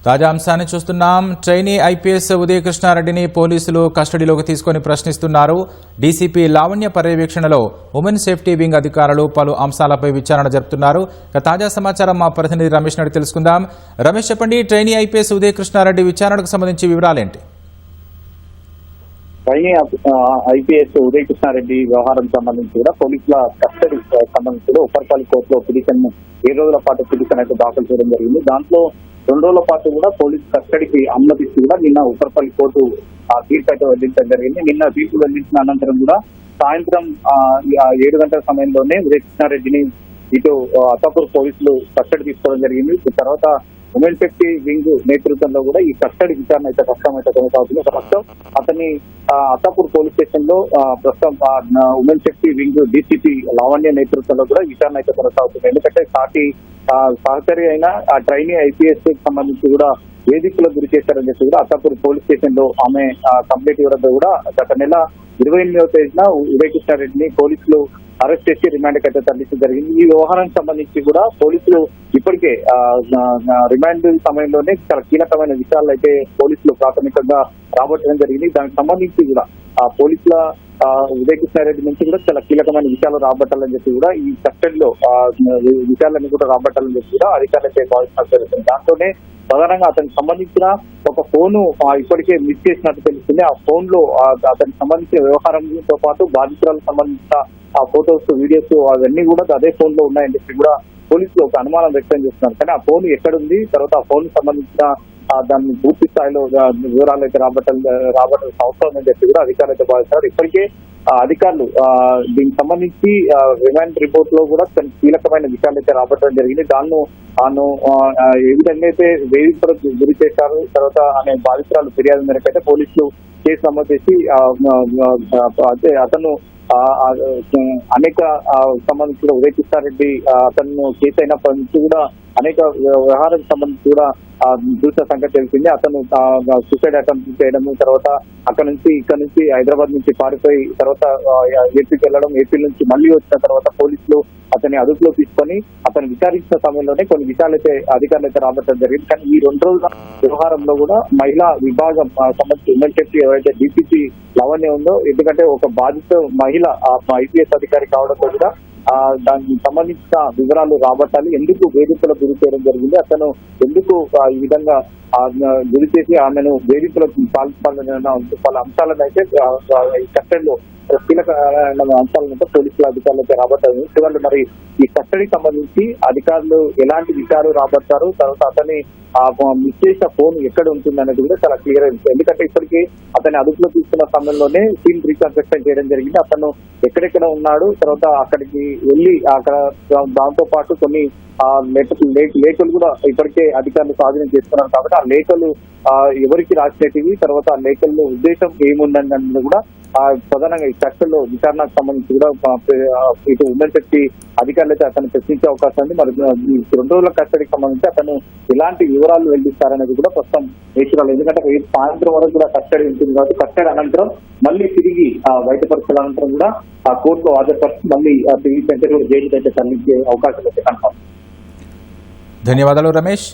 తాజా అంశాన్ని చూస్తున్నాం. ట్రైనీ ఐపీఎస్ ఉదయకృష్ణారెడ్డిని పోలీసులు కస్టడీలోకి తీసుకుని ప్రశ్నిస్తున్నారు. డీసీపీ లావణ్య పర్యవేక్షణలో ఉమెన్ సేఫ్టీ వింగ్ అధికారులు పలు అంశాలపై విచారణ జరుపుతున్నారు. తాజా సమాచారం మా ప్రతినిధి రమేష్ నాయుడు తెలుసుకుందాం. రమేష్, చెప్పండి, ట్రైనీ ఐపీఎస్ ఉదయకృష్ణారెడ్డి విచారణకు సంబంధించి వివరాలేంటి? ట్రైనీ ఐపీఎస్ ఉదయకృష్ణారెడ్డి వ్యవహారం సంబంధించి కూడా పోలీసుల కస్టడీ సంబంధించి కూడా ఉప్పర్పల్లి కోర్టులో పిటిషన్ 7 రోజుల పాటు పిటిషన్ అయితే దాఖలు చేయడం జరిగింది. దాంట్లో 2 రోజుల పాటు కూడా పోలీసు కస్టడీకి అనుమతిస్తూ కూడా నిన్న ఉప్పర్పల్లి కోర్టు తీర్పు అయితే వెల్లించడం జరిగింది. నిన్న తీర్పు వెల్లించిన అనంతరం కూడా సాయంత్రం 7 గంటల సమయంలోనే ఉదయకృష్ణారెడ్డిని ఇటు అత్తాపూర్ పోలీసులు కస్టడీ తీసుకోవడం జరిగింది. తర్వాత ఉమెన్ సేఫ్టీ వింగ్ నేతృత్వంలో కూడా ఈ కస్టడీ విచారణ అయితే ప్రస్తుతం అయితే కొనసాగుతుంది. ప్రస్తుతం అతన్ని అత్తాపూర్ పోలీస్ స్టేషన్ లో ప్రస్తుతం women safety wing DCP Lavanya నేతృత్వంలో కూడా విచారణ అయితే కొనసాగుతుంది. ఎందుకంటే సహచరి అయిన ఆ ట్రైనీ ఐపీఎస్ కి సంబంధించి కూడా వేధింపులకు గురి చేశారని చెప్పి కూడా అత్తాపూర్ పోలీస్ స్టేషన్ లో ఆమె కంప్లైంట్ ఇవ్వడంతో కూడా గత నెల 28వ తేదీన ఉదయకృష్ణారెడ్డిని పోలీసులు అరెస్ట్ చేసి రిమాండ్ అయితే తరలించడం జరిగింది. ఈ వ్యవహారానికి సంబంధించి కూడా పోలీసులు ఇప్పటికే రిమాండ్ సమయంలోనే చాలా కీలకమైన విషయాలు అయితే పోలీసులు ప్రాథమికంగా రాబట్టడం జరిగింది. దానికి సంబంధించి కూడా పోలీసుల ఉదయకృష్ణారెడ్డి నుంచి కూడా చాలా కీలకమైన విషయాలు రాబట్టాలని చెప్పి కూడా ఈ కస్టడీలో విషయాలన్నీ కూడా రాబట్టాలని చెప్పి కూడా అధికారులు అయితే భావిస్తున్నారు జరుగుతుంది. దాంతోనే ప్రధానంగా అతనికి సంబంధించిన ఒక ఫోను ఇప్పటికే మిస్ చేసినట్టు తెలుస్తుంది. ఆ ఫోన్ లో అతనికి సంబంధించిన వ్యవహారంతో పాటు బాధితులకు సంబంధించిన ఆ ఫోటోస్, వీడియోస్ అవన్నీ కూడా అదే ఫోన్ లో ఉన్నాయని చెప్పి కూడా పోలీసులు ఒక అనుమానం వ్యక్తం చేస్తున్నారు. కానీ ఆ ఫోన్ ఎక్కడుంది, తర్వాత ఆ ఫోన్ సంబంధించిన దాన్ని పూర్తి స్థాయిలో వివరాలు అయితే రాబట్టాల్సిన అవసరం అని చెప్పి కూడా అధికారులు అయితే భావిస్తారు. ఇప్పటికే అధికారులు దీనికి సంబంధించి రిమాండ్ రిపోర్ట్ లో కూడా కీలకమైన విషయాలు అయితే రాబట్టడం జరిగింది. తాను ఏ విధంగా అయితే వేధింపులకు గురి చేశారు, తర్వాత అనే బాధితురాలు ఫిర్యాదు మేరకు అయితే పోలీసులు కేసు నమోదు చేసి అతను అనేక సంబంధించిన ఉదయకృష్ణారెడ్డి అతను కేసు అయినప్పటి నుంచి కూడా అనేక వ్యవహారానికి సంబంధించి కూడా చూసిన సంగతి తెలిసింది. అతను సూసైడ్ అటెంప్ట్ చేయడము, తర్వాత ఇక్కడ నుంచి హైదరాబాద్ నుంచి పారిపోయి తర్వాత ఏపీకి వెళ్ళడం, ఏపీ నుంచి మళ్ళీ వచ్చిన తర్వాత పోలీసులు అతన్ని అదుపులో తీసుకొని అతను విచారించిన సమయంలోనే కొన్ని విషయాలు అయితే అధికారులు అయితే రాబట్టడం జరిగింది. కానీ ఈ 2 రోజుల వ్యవహారంలో కూడా మహిళా విభాగం సంబంధించి ఉమెన్ సేఫ్టీ ఎవరైతే డీసీపీ లావణ్య ఉందో, ఎందుకంటే ఒక బాధిత మహిళ ఐపీఎస్ అధికారి కావడంతో కూడా దానికి సంబంధించిన వివరాలు రాబట్టాలి. ఎందుకు వేధింపులకు గురి చేయడం జరిగింది, అతను ఎందుకు ఈ విధంగా గురి చేసి ఆమెను వేధింపులకు పాల్పడాలన్న పలు అంశాలను అయితే ఈ కస్టడీలో కీలకమైన అంశాలను పోలీసుల అధికారులతో రాబట్టారు. ఇటీవల మరి ఈ కస్టడీ సంబంధించి అధికారులు ఎలాంటి విషయాలు రాబట్టారు, తర్వాత అతని మిస్ చేసిన ఫోన్ ఎక్కడ ఉంటుంది అనేది కూడా చాలా క్లియర్ అయింది. ఎందుకంటే ఇప్పటికీ అతని అదుపులో తీసుకున్న సమయంలోనే సీన్ రీకన్స్ట్రక్షన్ చేయడం జరిగింది. అతను ఎక్కడెక్కడ ఉన్నాడు, తర్వాత అక్కడికి వెళ్ళి అక్కడ దాంతో పాటు కొన్ని లేఖలు కూడా ఇప్పటికే అధికారులు స్వాధీనం చేసుకున్నారు. కాబట్టి ఆ లేఖలు ఎవరికి రాసినటివి, తర్వాత ఆ లేఖల్లో ఉద్దేశం ఏముందని కూడా ప్రధానంగా ఈ చర్చల్లో విచారణకు సంబంధించి కూడా ఇటు ఉమెన్ సేఫ్టీ అధికారులు అయితే అతను ప్రశ్నించే అవకాశం ఉంది. మరి 2 రోజుల కస్టడీకి సంబంధించి అతను ఎలాంటి వివరాలు వెల్లడిస్తారనేది కూడా ప్రస్తుతం నేర్చుకోవాలి. ఎందుకంటే సాయంత్రం వరకు కూడా కస్టడీ ఉంటుంది కాబట్టి కస్టడీ అనంతరం మళ్ళీ తిరిగి బయటపరిచిన అనంతరం కూడా ఆ కోర్టులో హాజరుపరిచి మళ్ళీ తిరిగి సెంటర్ జైలు అయితే తరలించే అవకాశం అయితే కనపడుతుంది. ధన్యవాదాలు రమేష్.